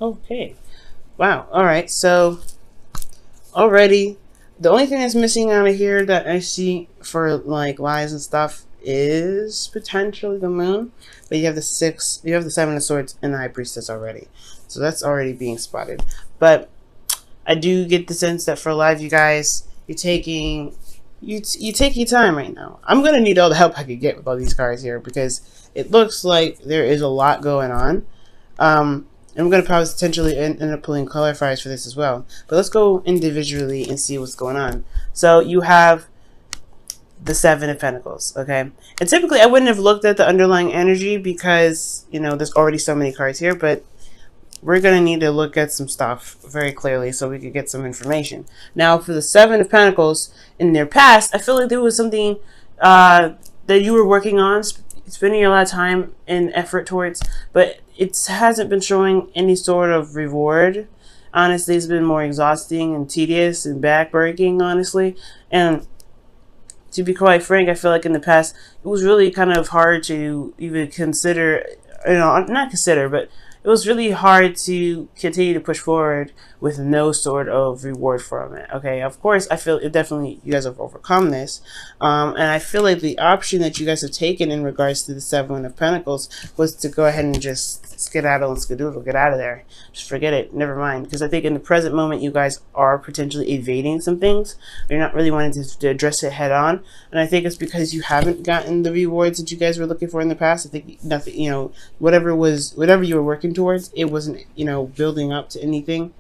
Okay. Wow. All right. So already, the only thing that's missing out of here that I see for like lies and stuff is potentially the moon. But you have the six, you have the seven of swords and the high priestess already, so that's already being spotted. But I do get the sense that for a lot of you guys, you're taking you take your time right now. I'm gonna need all the help I could get with all these cards here because it looks like there is a lot going on. And we're going to probably potentially end up pulling clarifiers for this as well. But let's go individually and see what's going on. So you have the Seven of Pentacles, okay? And typically I wouldn't have looked at the underlying energy because, you know, there's already so many cards here. But we're going to need to look at some stuff very clearly so we could get some information. Now, for the Seven of Pentacles, in their past, I feel like there was something that you were working on, spending a lot of time and effort towards, but it hasn't been showing any sort of reward. Honestly, it's been more exhausting and tedious and backbreaking, honestly. And to be quite frank, I feel like in the past, it was really kind of hard to even consider, you know, not consider, but it was really hard to continue to push forward with no sort of reward from it. Okay, of course, I feel it definitely you guys have overcome this, and I feel like the option that you guys have taken in regards to the Seven of Pentacles was to go ahead and just skedaddle and skedoodle, get out of there, just forget it, never mind. Because I think in the present moment, you guys are potentially evading some things. You're not really wanting to address it head on, and I think it's because you haven't gotten the rewards that you guys were looking for in the past. I think nothing, you know, whatever you were working towards, it wasn't, you know, building up to anything.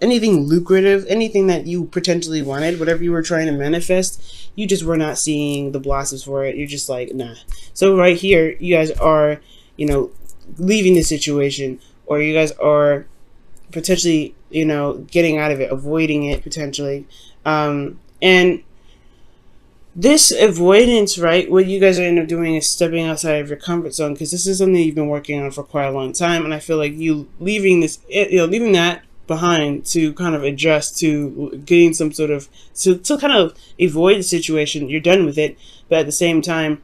Anything lucrative, anything that you potentially wanted, whatever you were trying to manifest, you just were not seeing the blossoms for it. You're just like, nah. So right here, you guys are, you know, leaving the situation, or you guys are potentially, you know, getting out of it, avoiding it potentially. And this avoidance, right, what you guys are end up doing is stepping outside of your comfort zone, because this is something you've been working on for quite a long time. And I feel like you leaving this, you know, leaving that behind to kind of adjust to getting some sort of, to kind of avoid the situation. You're done with it, but at the same time,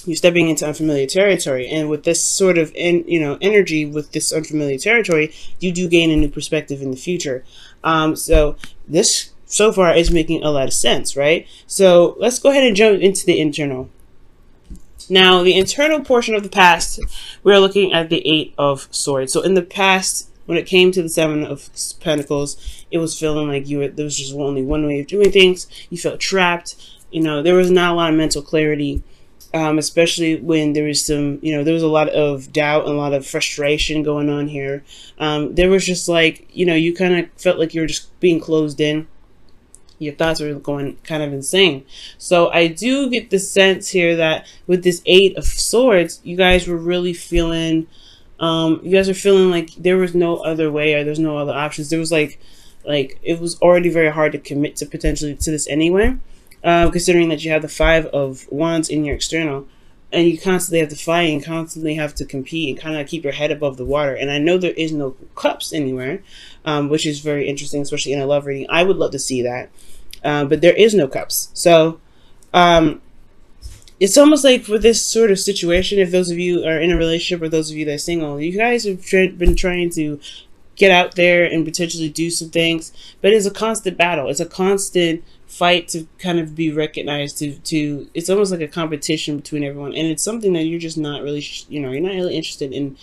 you're stepping into unfamiliar territory. And with this sort of, energy with this unfamiliar territory, you do gain a new perspective in the future. So this so far is making a lot of sense, right? So let's go ahead and jump into the internal. Now, the internal portion of the past, we're looking at the Eight of Swords. So in the past, when it came to the Seven of Pentacles, it was feeling like there was just only one way of doing things. You felt trapped. You know, there was not a lot of mental clarity, especially when there was some, there was a lot of doubt and a lot of frustration going on here. There was just like, you kind of felt like you were just being closed in. Your thoughts were going kind of insane. So I do get the sense here that with this Eight of Swords, you guys were really feeling, like there was no other way, or there's no other options. There was like it was already very hard to commit to potentially to this anyway, considering that you have the Five of Wands in your external, and you constantly have to fight and constantly have to compete and kind of keep your head above the water. And I know there is no cups anywhere, which is very interesting, especially in a love reading. I would love to see that, but there is no cups. So it's almost like for this sort of situation, if those of you are in a relationship or those of you that are single, you guys have been trying to get out there and potentially do some things, but it's a constant battle. It's a constant fight to kind of be recognized, to it's almost like a competition between everyone, and it's something that you're just not really, you're not really interested in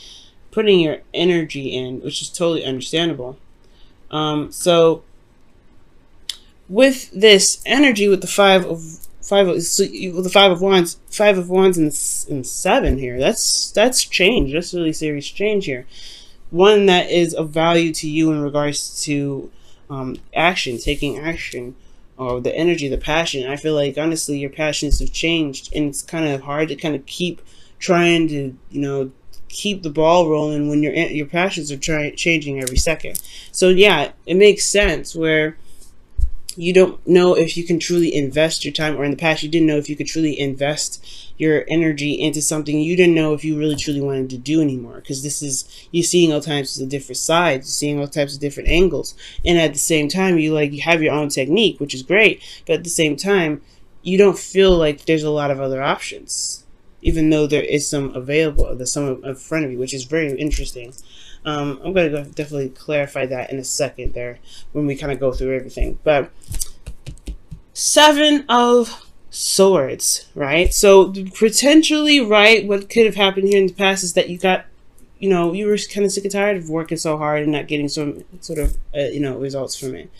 putting your energy in, which is totally understandable. So with this energy, with the Five of Wands and Seven here, that's change. That's really serious change here. One that is of value to you in regards to action, taking action, or the energy, the passion. I feel like honestly your passions have changed, and it's kind of hard to kind of keep trying to keep the ball rolling when your passions are changing every second. So yeah, it makes sense where you don't know if you can truly invest your time, or in the past you didn't know if you could truly invest your energy into something you didn't know if you really truly wanted to do anymore, because you're seeing all types of different sides, you're seeing all types of different angles, and at the same time you have your own technique, which is great, but at the same time you don't feel like there's a lot of other options. even though there is some available, there's some in front of you, which is very interesting. I'm going to definitely clarify that in a second there when we kind of go through everything. But Seven of Swords, right? So potentially, right, what could have happened here in the past is that you got, you were kind of sick and tired of working so hard and not getting some sort of, results from it.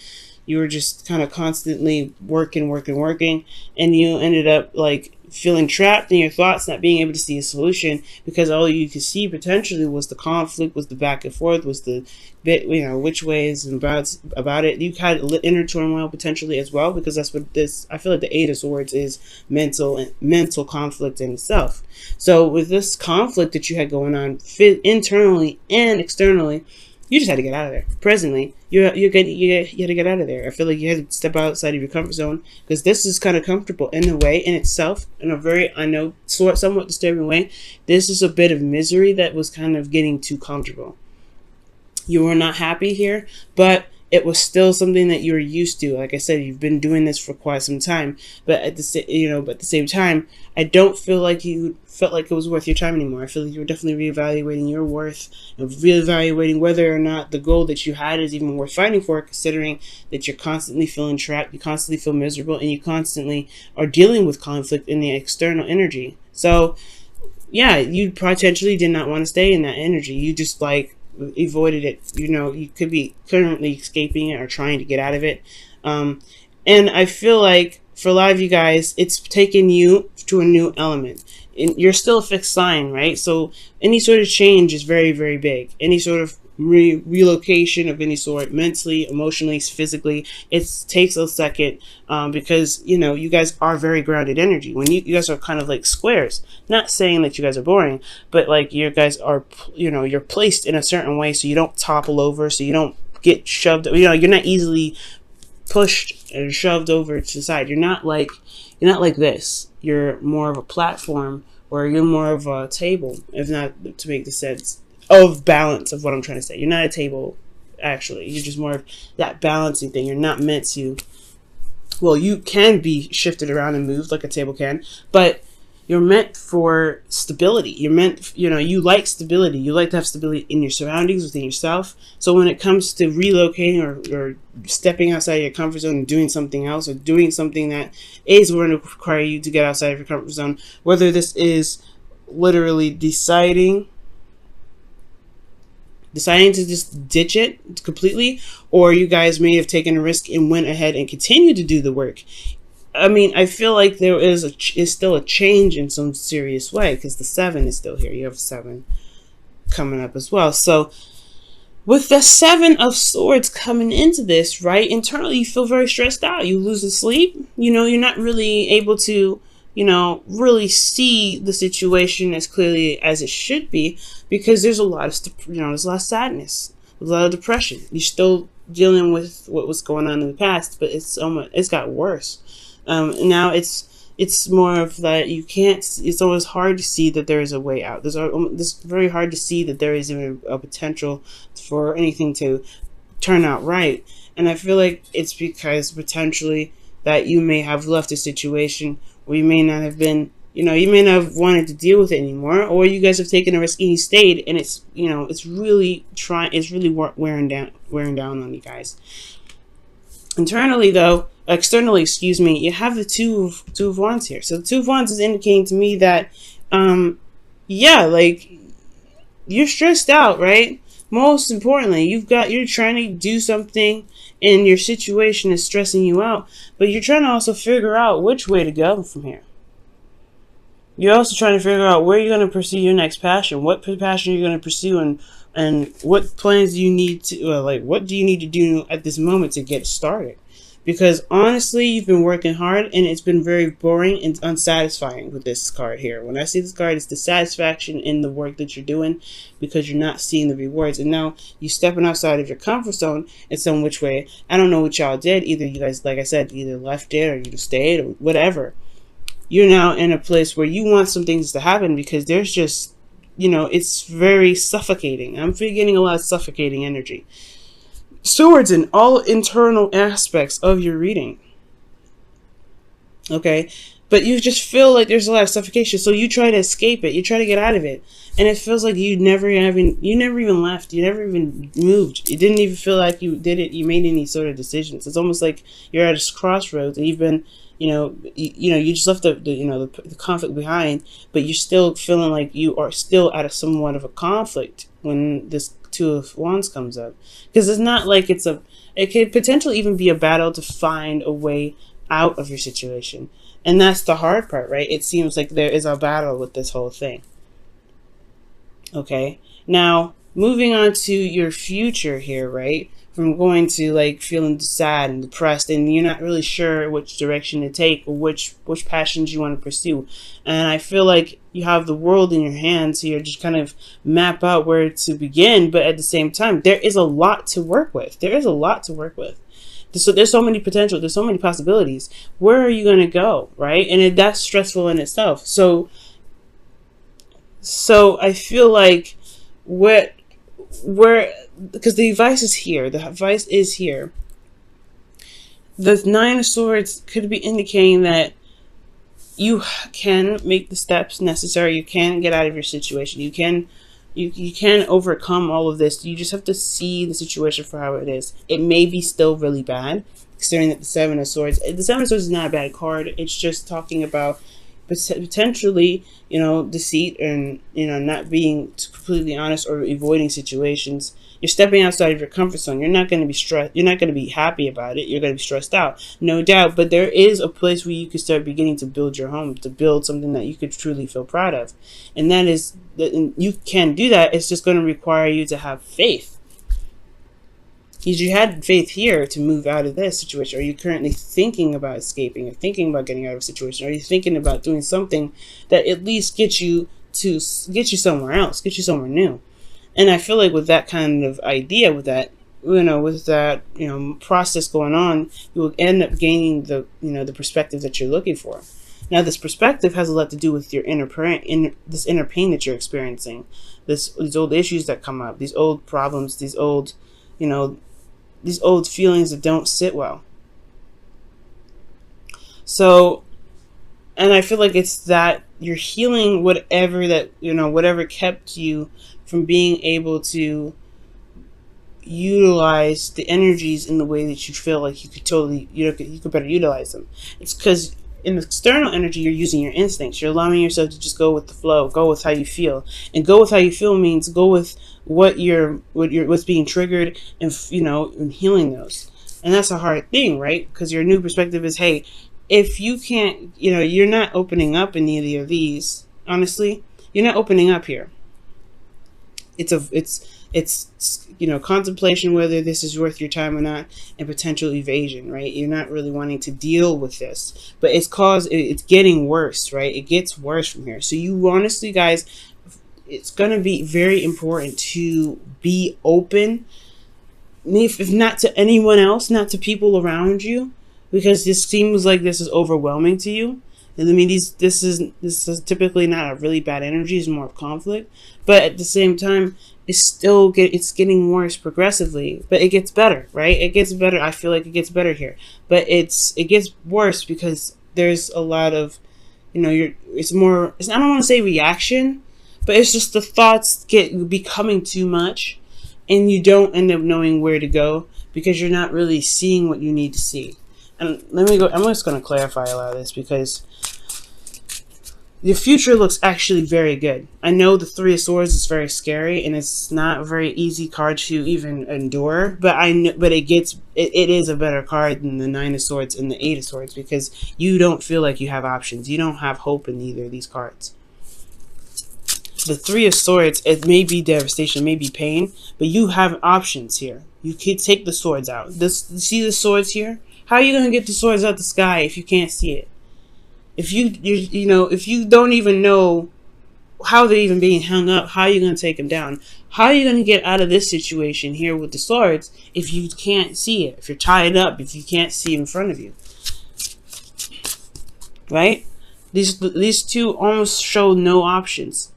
You were just kind of constantly working, and you ended up like feeling trapped in your thoughts, not being able to see a solution because all you could see potentially was the conflict, was the back and forth, was the bit, which ways and about it. You had inner turmoil potentially as well, because that's what this, I feel like the Eight of Swords is mental conflict in itself. So with this conflict that you had going on internally and externally, you just had to get out of there. Presently, you had to get out of there. I feel like you had to step outside of your comfort zone, because this is kind of comfortable in a way in itself, in a very, somewhat disturbing way. This is a bit of misery that was kind of getting too comfortable. You were not happy here, but it was still something that you were used to. Like I said, you've been doing this for quite some time, but at the same time, I don't feel like you felt like it was worth your time anymore. I feel like you were definitely reevaluating your worth and reevaluating whether or not the goal that you had is even worth fighting for, considering that you're constantly feeling trapped, you constantly feel miserable, and you constantly are dealing with conflict in the external energy. So yeah, you potentially did not want to stay in that energy. You just avoided it. You could be currently escaping it or trying to get out of it. And I feel like for a lot of you guys, it's taken you to a new element. You're still a fixed sign, right? So any sort of change is very, very big. Any sort of relocation of any sort, mentally, emotionally, physically, it takes a second, because you guys are very grounded energy. When you guys are kind of like squares, not saying that you guys are boring, but like you guys are, you're placed in a certain way so you don't topple over, so you don't get shoved, you're not easily pushed and shoved over to the side. You're not like this. You're more of a platform, or you're more of a table, if not to make the sense of balance of what I'm trying to say. You're not a table, actually. You're just more of that balancing thing. You're not meant to, well, you can be shifted around and moved like a table can, but you're meant for stability. You're meant, you like stability. You like to have stability in your surroundings, within yourself. So when it comes to relocating or stepping outside your comfort zone and doing something else, or doing something that is going to require you to get outside of your comfort zone, whether this is literally deciding to just ditch it completely, or you guys may have taken a risk and went ahead and continued to do the work. I mean, I feel like there is still a change in some serious way, because the 7 is still here. You have 7 coming up as well. So with the 7 of Swords coming into this, right, internally you feel very stressed out. You lose the sleep. You're not really able to, really see the situation as clearly as it should be, because there's a lot of, there's a lot of sadness, a lot of depression. You're still dealing with what was going on in the past, but it's got worse. Now it's more of that you can't. It's always hard to see that there is a way out. It's very hard to see that there is even a potential for anything to turn out right. And I feel like it's because potentially that you may have left a situation where you may not have been, you may not have wanted to deal with it anymore, or you guys have taken a risk and you stayed, and it's really wearing down on you guys. Externally, you have the two of Wands here. So the Two of Wands is indicating to me that, you're stressed out, right? Most importantly, you're trying to do something and your situation is stressing you out, but you're trying to also figure out which way to go from here. You're also trying to figure out where you're going to pursue your next passion, what passion you're going to pursue, and what plans do you need to, what do you need to do at this moment to get started? Because honestly, you've been working hard and it's been very boring and unsatisfying with this card here. When I see this card, it's dissatisfaction in the work that you're doing because you're not seeing the rewards. And now you're stepping outside of your comfort zone in some which way. I don't know what y'all did. Either you guys, like I said, either left it or you stayed or whatever. You're now in a place where you want some things to happen because there's just, it's very suffocating. I'm getting a lot of suffocating energy. Swords in all internal aspects of your reading. Okay, but you just feel like there's a lot of suffocation. So you try to escape it. You try to get out of it. And it feels like you never even left. You never even moved. It didn't even feel like you did it. You made any sort of decisions. It's almost like you're at a crossroads and you've been, you just left the conflict behind, but you're still feeling like you are still at somewhat of a conflict when this Two of Wands comes up. Because it's not like it could potentially even be a battle to find a way out of your situation. And that's the hard part, right? It seems like there is a battle with this whole thing. Okay, now moving on to your future here, right? From going to like feeling sad and depressed, and you're not really sure which direction to take or which passions you want to pursue. And I feel like you have the world in your hands here, just kind of map out where to begin. But at the same time, there is a lot to work with. So there's so many potential. There's so many possibilities. Where are you going to go, right? And that's stressful in itself. So I feel like because the advice is here. The advice is here. The Nine of Swords could be indicating that you can make the steps necessary. You can get out of your situation. You can overcome all of this. You just have to see the situation for how it is. It may be still really bad, considering that the Seven of Swords. The Seven of Swords is not a bad card. It's just talking about potentially, deceit and, not being completely honest or avoiding situations. You're stepping outside of your comfort zone. You're not going to be stressed. You're not going to be happy about it. You're going to be stressed out, no doubt. But there is a place where you could start beginning to build your home, to build something that you could truly feel proud of. And that is, you can do that. It's just going to require you to have faith. Because you had faith here to move out of this situation. Are you currently thinking about escaping or thinking about getting out of a situation? Are you thinking about doing something that at least gets you somewhere else, get you somewhere new? And I feel like with that kind of idea, with that process going on, you will end up gaining the perspective that you're looking for. Now, this perspective has a lot to do with your inner pain that you're experiencing, these old issues that come up, these old problems, these old feelings that don't sit well. So, and I feel like it's that you're healing whatever kept you from being able to utilize the energies in the way that you feel like you could better utilize them. It's because in the external energy, you're using your instincts. You're allowing yourself to just go with the flow, go with how you feel. And go with how you feel means go with what's being triggered and healing those. And that's a hard thing, right? Because your new perspective is, hey, if you can't, you're not opening up in either of these. Honestly, you're not opening up here. It's contemplation whether this is worth your time or not, and potential evasion, right? You're not really wanting to deal with this, but it's getting worse, right? It gets worse from here. So you honestly, guys, it's going to be very important to be open, if not to anyone else, not to people around you, because this seems like this is overwhelming to you. And I mean, this is typically not a really bad energy. It's more of conflict, but at the same time, it's getting worse progressively. But it gets better, right? It gets better. I feel like it gets better here, but it gets worse because there's a lot of, I don't want to say reaction, but it's just the thoughts becoming too much, and you don't end up knowing where to go because you're not really seeing what you need to see. And I'm just going to clarify a lot of this because the future looks actually very good. I know the Three of Swords is very scary and it's not a very easy card to even endure, but it is a better card than the Nine of Swords and the Eight of Swords because you don't feel like you have options. You don't have hope in either of these cards. The Three of Swords, it may be devastation, it may be pain, but you have options here. You could take the swords out. See the swords here? How are you going to get the swords out the sky if you can't see it? If you don't even know how they're even being hung up, how are you going to take them down? How are you going to get out of this situation here with the swords if you can't see it? If you're tied up, if you can't see in front of you, right? These two almost show no options.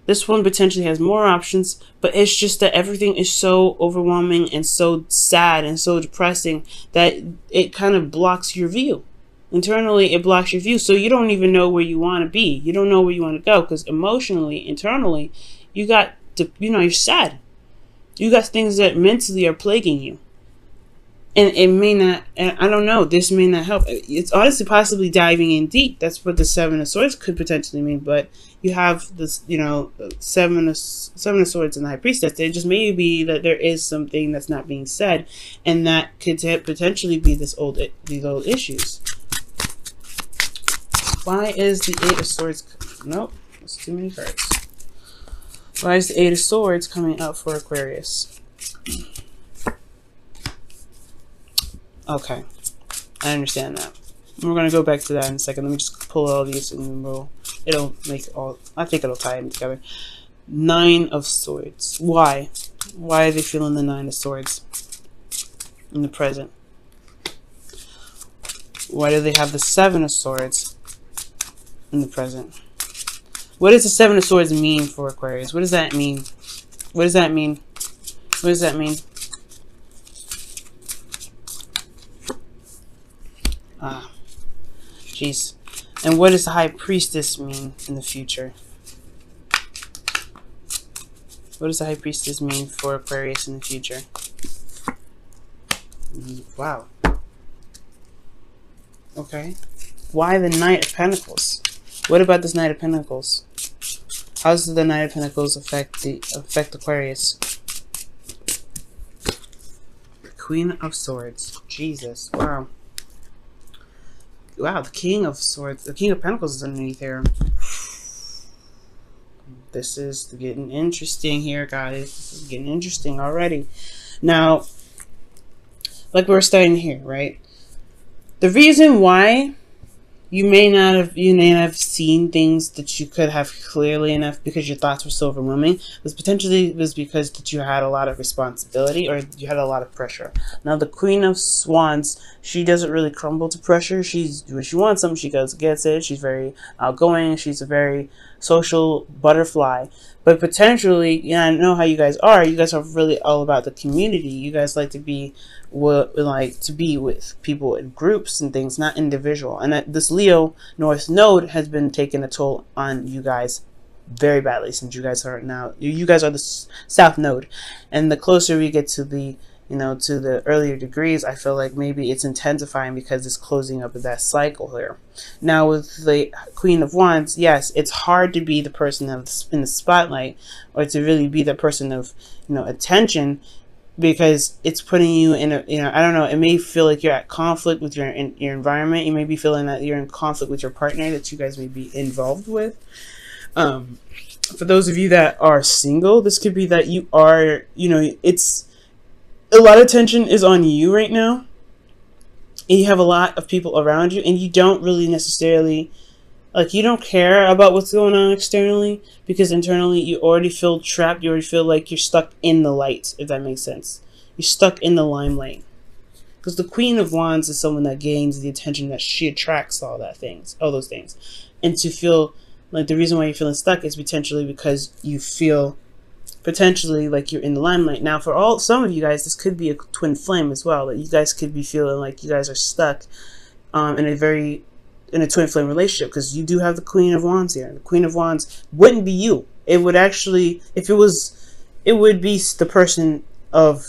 This one potentially has more options, but it's just that everything is so overwhelming and so sad and so depressing that it kind of blocks your view. Internally, it blocks your view, so you don't even know where you want to be. You don't know where you want to go because emotionally, internally, you got to, you're sad. You got things that mentally are plaguing you. And it may not, and I don't know, this may not help. It's honestly possibly diving in deep. That's what the Seven of Swords could potentially mean. But you have this, Seven of Swords and the High Priestess. It just may be that there is something that's not being said, and that could potentially be these old issues. Why is the Eight of Swords? Nope, that's too many cards. Why is the Eight of Swords coming up for Aquarius? Okay, I understand that. We're going to go back to that in a second. Let me just pull all these and it'll make I think it'll tie them together. Nine of Swords. Why? Why are they feeling the Nine of Swords in the present? Why do they have the Seven of Swords in the present? What does the Seven of Swords mean for Aquarius? What does that mean? What does that mean? What does that mean? Ah, jeez. And what does the High Priestess mean in the future? What does the High Priestess mean for Aquarius in the future? Wow. Okay. Why the Knight of Pentacles? What about this Knight of Pentacles? How does the Knight of Pentacles affect Aquarius? Queen of Swords. Jesus. Wow. Wow, the King of Swords. The King of Pentacles is underneath here. This is getting interesting here, guys. This is getting interesting already. Now, like we're starting here, right? The reason why you may not have seen things that you could have clearly enough because your thoughts were so overwhelming was because that you had a lot of responsibility or you had a lot of pressure. Now the Queen of Wands, she doesn't really crumble to pressure. When she wants something, she goes and gets it. She's very outgoing. She's a very social butterfly. But potentially, I know how you guys are. You guys are really all about the community. You guys like to be with people in groups and things, not individual. And this Leo North Node has been taking a toll on you guys very badly since you guys are the South Node. And the closer we get to the to the earlier degrees, I feel like maybe it's intensifying because it's closing up of that cycle here. Now with the Queen of Wands, yes, it's hard to be the person in the spotlight or to really be the person of attention, because it's putting you in a I don't know, it may feel like you're at conflict with your environment. You may be feeling that you're in conflict with your partner that you guys may be involved with. For those of you that are single, this could be that you are it's a lot of tension is on you right now, and you have a lot of people around you, and you don't really necessarily you don't care about what's going on externally, because internally you already feel trapped. You already feel like you're stuck in the light, if that makes sense. You're stuck in the limelight, because the Queen of Wands is someone that gains the attention, that she attracts all those things, and to feel like the reason why you're feeling stuck is potentially because you feel potentially like you're in the limelight. Now for some of you guys, this could be a twin flame as well, that you guys could be feeling like you guys are stuck in a twin flame relationship, because you do have the Queen of Wands here. The Queen of Wands wouldn't be you. It would actually, if it was, it would be the person of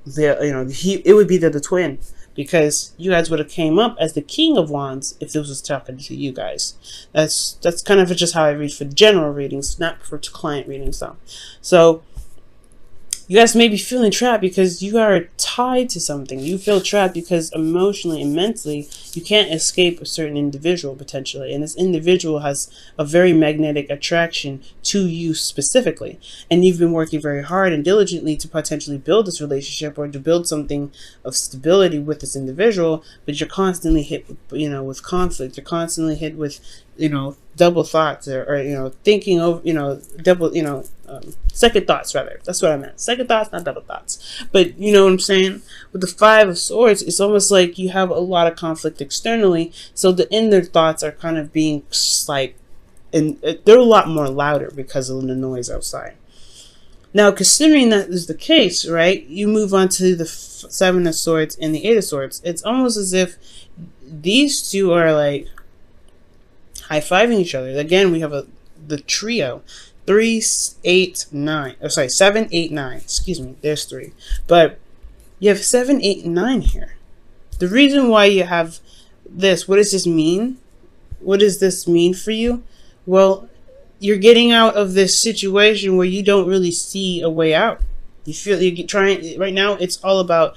it would be the twin, because you guys would have came up as the King of Wands if this was talking to you guys. That's kind of just how I read for general readings, not for client readings though. So you guys may be feeling trapped because you are tied to something. You feel trapped because emotionally and mentally you can't escape a certain individual potentially. And this individual has a very magnetic attraction to you specifically. And you've been working very hard and diligently to potentially build this relationship or to build something of stability with this individual, but you're constantly hit with conflict. You're constantly hit with double thoughts or thinking over double second thoughts, rather. That's what I meant. Second thoughts, not double thoughts. But you know what I'm saying? With the Five of Swords, it's almost like you have a lot of conflict externally, so the inner thoughts are kind of being and they're a lot more louder because of the noise outside. Now, considering that is the case, right, you move on to the Seven of Swords and the Eight of Swords. It's almost as if these two are like high-fiving each other. Again, we have the trio. 3, 8, 9. Oh, sorry, 7, 8, 9. Excuse me, there's 3. But you have 7, 8, and 9 here. The reason why you have this, what does this mean? What does this mean for you? Well, you're getting out of this situation where you don't really see a way out. You feel you're trying, right now it's all about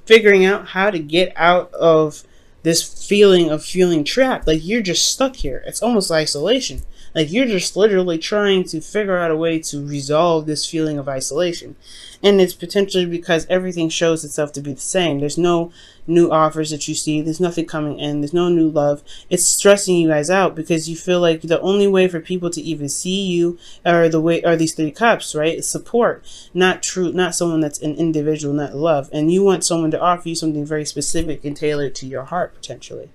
figuring out how to get out of this feeling of feeling trapped. Like you're just stuck here. It's almost isolation. Like you're just literally trying to figure out a way to resolve this feeling of isolation. And it's potentially because everything shows itself to be the same. There's no new offers that you see. There's nothing coming in. There's no new love. It's stressing you guys out because you feel like the only way for people to even see you are these 3 cups, right? It's support, not someone that's an individual, not love. And you want someone to offer you something very specific and tailored to your heart, potentially.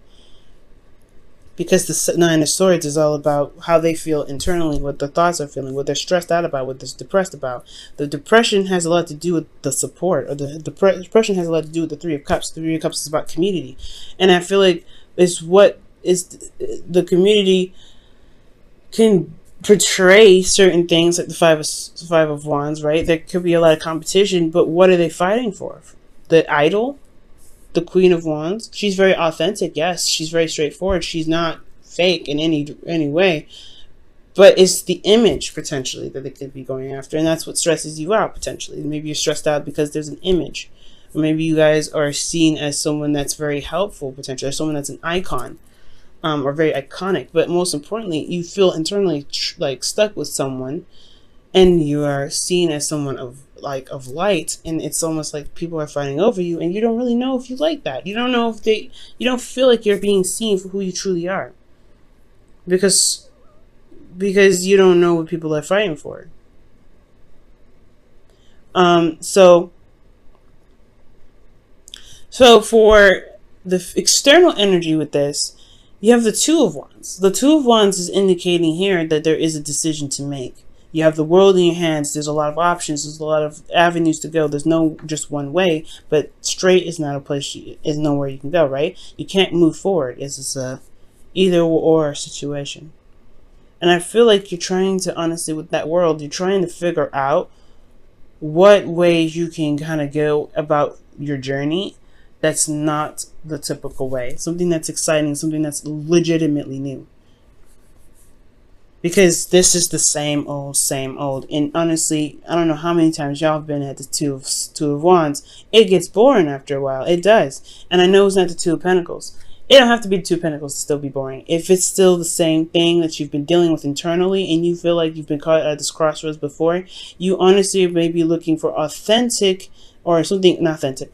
Because the 9 of Swords is all about how they feel internally, what their thoughts are feeling, what they're stressed out about, what they're depressed about. The depression has a lot to do with the support, or the depression has a lot to do with the 3 of Cups. The 3 of Cups is about community. And I feel like it's what is the community can portray certain things, like the 5 of Wands, right? There could be a lot of competition, but what are they fighting for? The idol? The Queen of Wands, she's very authentic. Yes, she's very straightforward. She's not fake in any way, but it's the image potentially that they could be going after, and that's what stresses you out potentially. Maybe you're stressed out because there's an image, or maybe you guys are seen as someone that's very helpful potentially, or someone that's an icon, or very iconic. But most importantly, you feel internally like stuck with someone, and you are seen as someone of light, and it's almost like people are fighting over you, and you don't really know if you like that. You don't know if you don't feel like you're being seen for who you truly are, because you don't know what people are fighting for. So for the external energy with this, you have the 2 of Wands. The 2 of Wands is indicating here that there is a decision to make. You have the world in your hands. There's a lot of options. There's a lot of avenues to go. There's no just one way, but straight is not a place, is nowhere you can go, right? You can't move forward. It's a either or situation. And I feel like you're trying to, honestly, with that world, you're trying to figure out what ways you can kind of go about your journey that's not the typical way. Something that's exciting, something that's legitimately new. Because this is the same old, same old. And honestly, I don't know how many times y'all have been at the two of Wands. It gets boring after a while. It does. And I know it's not the 2 of Pentacles. It don't have to be the 2 of Pentacles to still be boring. If it's still the same thing that you've been dealing with internally, and you feel like you've been caught at this crossroads before, you honestly may be looking for authentic, or something, not authentic,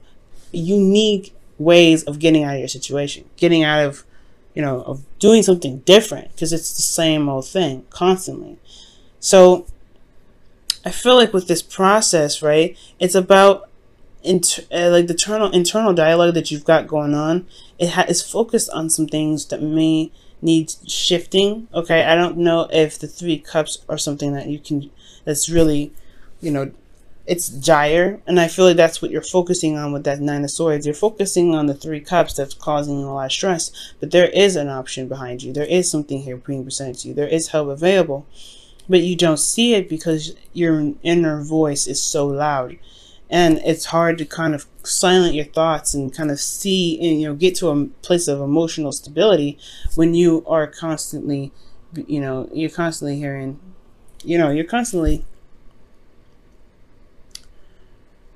unique ways of getting out of your situation. Getting out of, of doing something different, because it's the same old thing constantly. So I feel like with this process, right, it's about like the internal dialogue that you've got going on. It's focused on some things that may need shifting. Okay, I don't know if the 3 cups are something that you can, that's really, it's dire, and I feel like that's what you're focusing on with that 9 of Swords. You're focusing on the 3 cups that's causing you a lot of stress, but there is an option behind you. There is something here being presented to you. There is help available, but you don't see it because your inner voice is so loud, and it's hard to kind of silence your thoughts and kind of see and get to a place of emotional stability when you are constantly, you're constantly hearing, you're constantly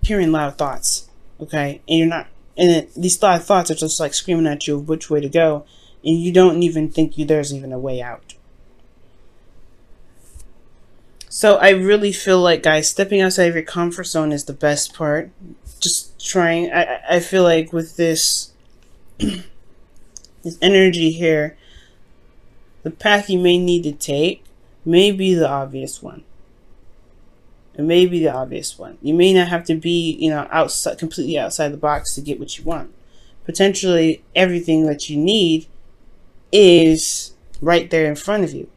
hearing loud thoughts, okay? And you're not, and these thoughts are just like screaming at you which way to go, and you don't even think there's even a way out. So I really feel like, guys, stepping outside of your comfort zone is the best part. Just trying, I feel like with this this energy here, the path you may need to take may be the obvious one. It may be the obvious one. You may not have to be, outside, completely outside the box to get what you want. Potentially everything that you need is right there in front of you,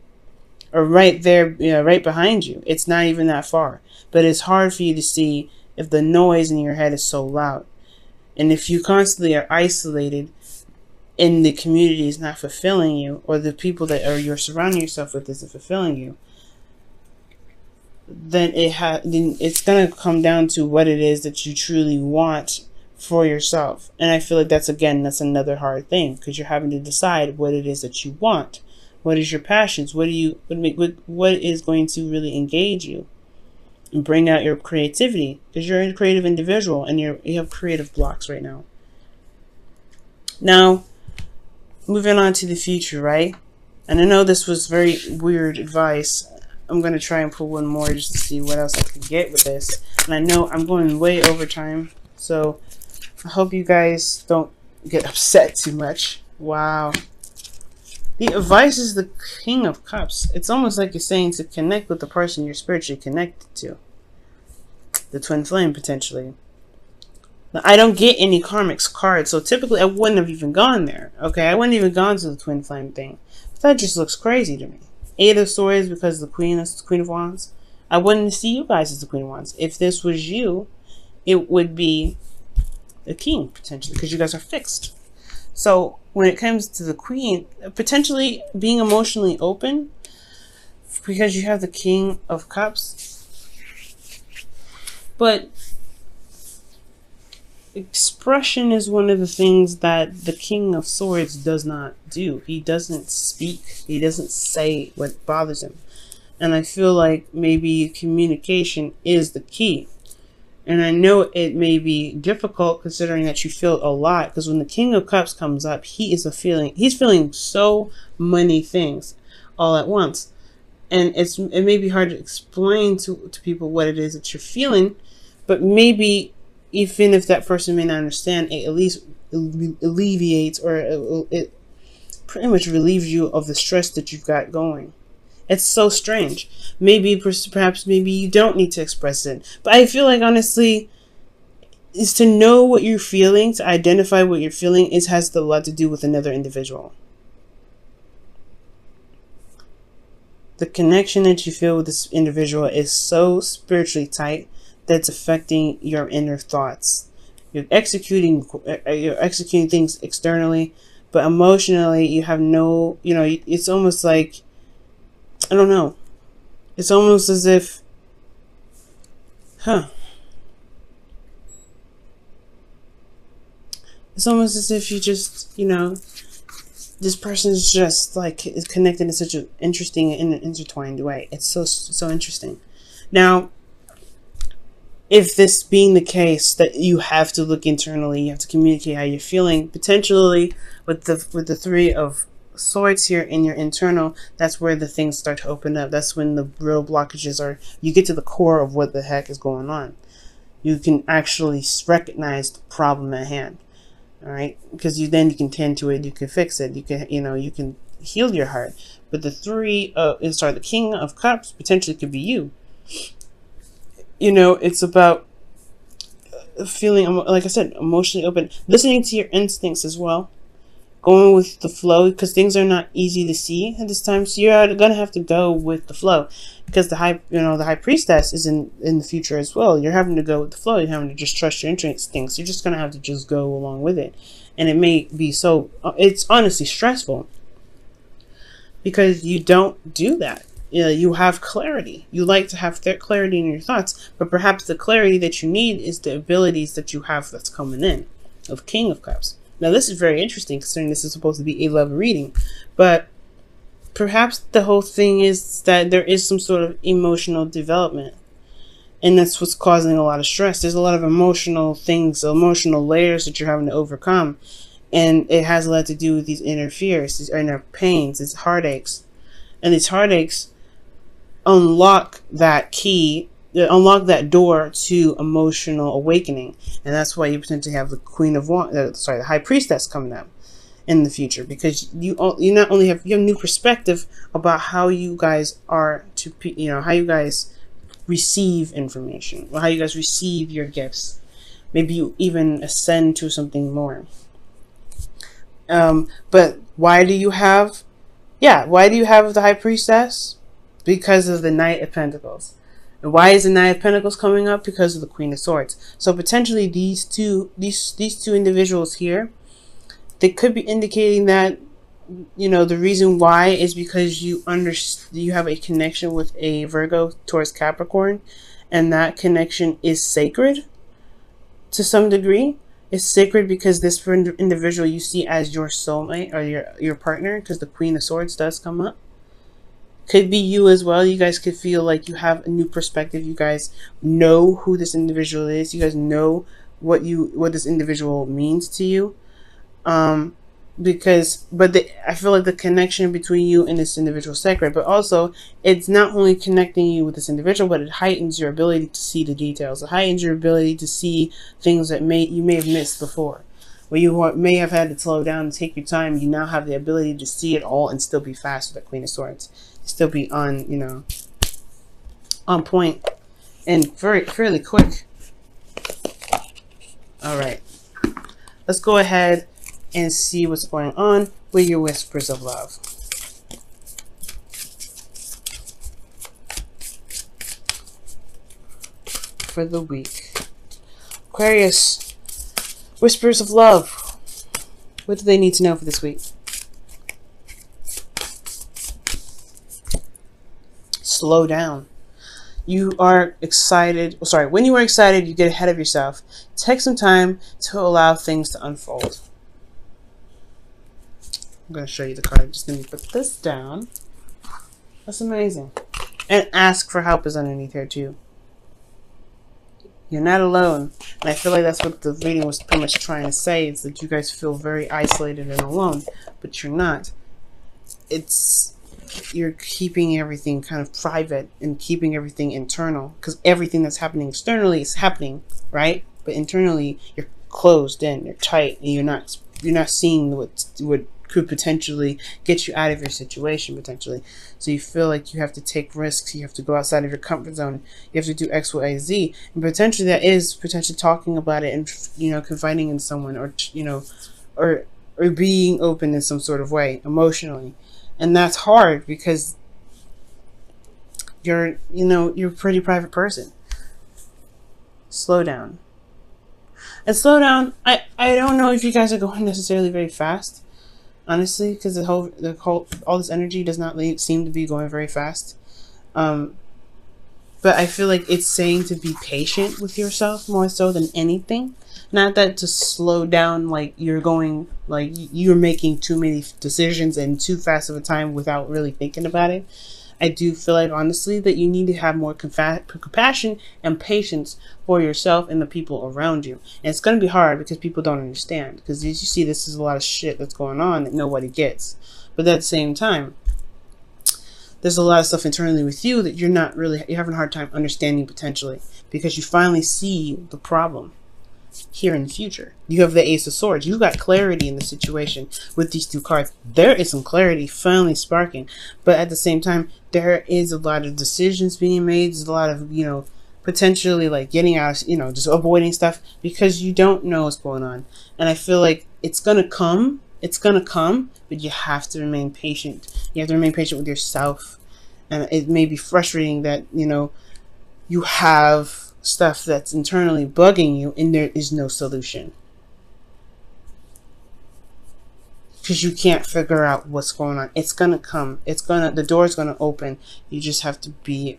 or right there, right behind you. It's not even that far, but it's hard for you to see if the noise in your head is so loud. And if you constantly are isolated, and the community is not fulfilling you, or the people that are you're surrounding yourself with isn't fulfilling you, then then it's gonna come down to what it is that you truly want for yourself. And I feel like that's another hard thing, because you're having to decide what it is that you want. What is your passions? What is going to really engage you and bring out your creativity? Because you're a creative individual, and you have creative blocks right now. Now, moving on to the future, right? And I know this was very weird advice. I'm going to try and pull one more just to see what else I can get with this. And I know I'm going way over time, so I hope you guys don't get upset too much. Wow. The advice is the King of Cups. It's almost like you're saying to connect with the person you're spiritually connected to. The twin flame, potentially. Now, I don't get any karmics cards, so typically I wouldn't have even gone there. Okay, I wouldn't even gone to the twin flame thing. But that just looks crazy to me. Eight of Swords because the Queen is the Queen of Wands. I wouldn't see you guys as the Queen of Wands. If this was you, it would be the King, potentially, because you guys are fixed. So when it comes to the Queen, potentially being emotionally open, because you have the King of Cups. But expression is one of the things that the King of Swords does not do. He doesn't speak. He doesn't say what bothers him. And I feel like maybe communication is the key. And I know it may be difficult considering that you feel a lot, because when the King of Cups comes up, he's feeling so many things all at once. And it may be hard to explain to people what it is that you're feeling, but maybe even if that person may not understand, it at least alleviates, or it pretty much relieves you of the stress that you've got going. It's so strange. Perhaps you don't need to express it. But I feel like, honestly, is to know what you're feeling, to identify what you're feeling, has a lot to do with another individual. The connection that you feel with this individual is so spiritually tight that it's affecting your inner thoughts. You're executing things externally, but emotionally you have no, it's almost like, I don't know. It's almost as if, it's almost as if you just, this person is just like is connected in such an interesting and intertwined way. It's so interesting. Now, if this being the case that you have to look internally, you have to communicate how you're feeling, potentially with the Three of Swords here in your internal, that's where the things start to open up. That's when the real blockages are. You get to the core of what the heck is going on. You can actually recognize the problem at hand. All right, because you can tend to it. You can fix it. You can heal your heart. But the King of Cups potentially could be you. It's about feeling, like I said, emotionally open, listening to your instincts as well. Going with the flow, because things are not easy to see at this time. So you're gonna have to go with the flow, because the High Priestess is in the future as well. You're having to go with the flow. You're having to just trust your instincts. You're just gonna have to just go along with it, and it may be so. It's honestly stressful because you don't do that. You have clarity. You like to have clarity in your thoughts, but perhaps the clarity that you need is the abilities that you have that's coming in of King of Cups. Now, this is very interesting considering this is supposed to be a love reading, but perhaps the whole thing is that there is some sort of emotional development, and that's what's causing a lot of stress. There's a lot of emotional things, emotional layers that you're having to overcome, and it has a lot to do with these inner fears, these inner pains, these heartaches, and these heartaches unlock that key. Unlock that door to emotional awakening, and that's why you potentially have the the High Priestess coming up in the future, because you not only have new perspective about how you guys are how you guys receive information, or how you guys receive your gifts. Maybe you even ascend to something more. But why do you have the High Priestess? Because of the Knight of Pentacles. And why is the Knight of Pentacles coming up? Because of the Queen of Swords. So potentially these two individuals here, They could be indicating that, you know, the reason why is because you have a connection with a Virgo towards Capricorn, and that connection is sacred to some degree. It's sacred because this individual you see as your soulmate or your partner, because the Queen of Swords does come up. Could be you as well. You guys could feel like you have a new perspective. You guys know who this individual is. You guys know what this individual means to you. I feel like the connection between you and this individual is sacred, but also it's not only connecting you with this individual, but it heightens your ability to see the details. It heightens your ability to see things that you may have missed before, where you may have had to slow down and take your time. You now have the ability to see it all and still be fast with the Queen of Swords, still be on, you know, on point and fairly quick. All right, let's go ahead and see what's going on with your whispers of love. For the week. Aquarius, whispers of love. What do they need to know for this week? Slow down. You are excited. Sorry, when you are excited, you get ahead of yourself. Take some time to allow things to unfold. I'm going to show you the card. Just let me put this down. That's amazing. And ask for help is underneath here too. You're not alone. And I feel like that's what the reading was pretty much trying to say, is that you guys feel very isolated and alone, but you're not. You're keeping everything kind of private and keeping everything internal, because everything that's happening externally is happening, right? But internally, you're closed in, you're tight, and you're not seeing what could potentially get you out of your situation potentially. So you feel like you have to take risks, you have to go outside of your comfort zone, you have to do X, Y, Z, and potentially that is potentially talking about it and, you know, confiding in someone, or, you know, or being open in some sort of way emotionally. And that's hard because you're a pretty private person. Slow down. And slow down, I don't know if you guys are going necessarily very fast, honestly, because all this energy does not seem to be going very fast. But I feel like it's saying to be patient with yourself more so than anything. Not that to slow down, like you're making too many decisions and too fast of a time without really thinking about it. I do feel like, honestly, that you need to have more compassion and patience for yourself and the people around you. And it's going to be hard because people don't understand. Because as you see, this is a lot of shit that's going on that nobody gets. But at the same time, there's a lot of stuff internally with you that you're having a hard time understanding potentially, because you finally see the problem here in the future. You have the Ace of Swords. You got clarity in the situation with these two cards. There is some clarity finally sparking, but at the same time, there is a lot of decisions being made. There's a lot of, you know, potentially like getting out, you know, just avoiding stuff because you don't know what's going on. And I feel like it's gonna come, but you have to remain patient. You have to remain patient with yourself. And it may be frustrating that, you know, you have stuff that's internally bugging you and there is no solution, because you can't figure out what's going on. It's gonna come. The door's gonna open. You just have to be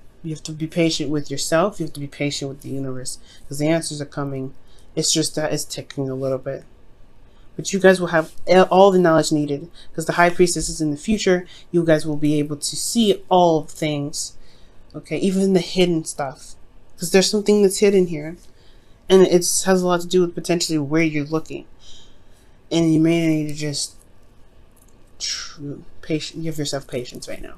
patient with yourself. You have to be patient with the universe, because the answers are coming. It's just that it's ticking a little bit. But you guys will have all the knowledge needed, because the High Priestess is in the future. You guys will be able to see all things. Okay, even the hidden stuff. Because there's something that's hidden here. And it has a lot to do with potentially where you're looking. And you may need to just give yourself patience right now.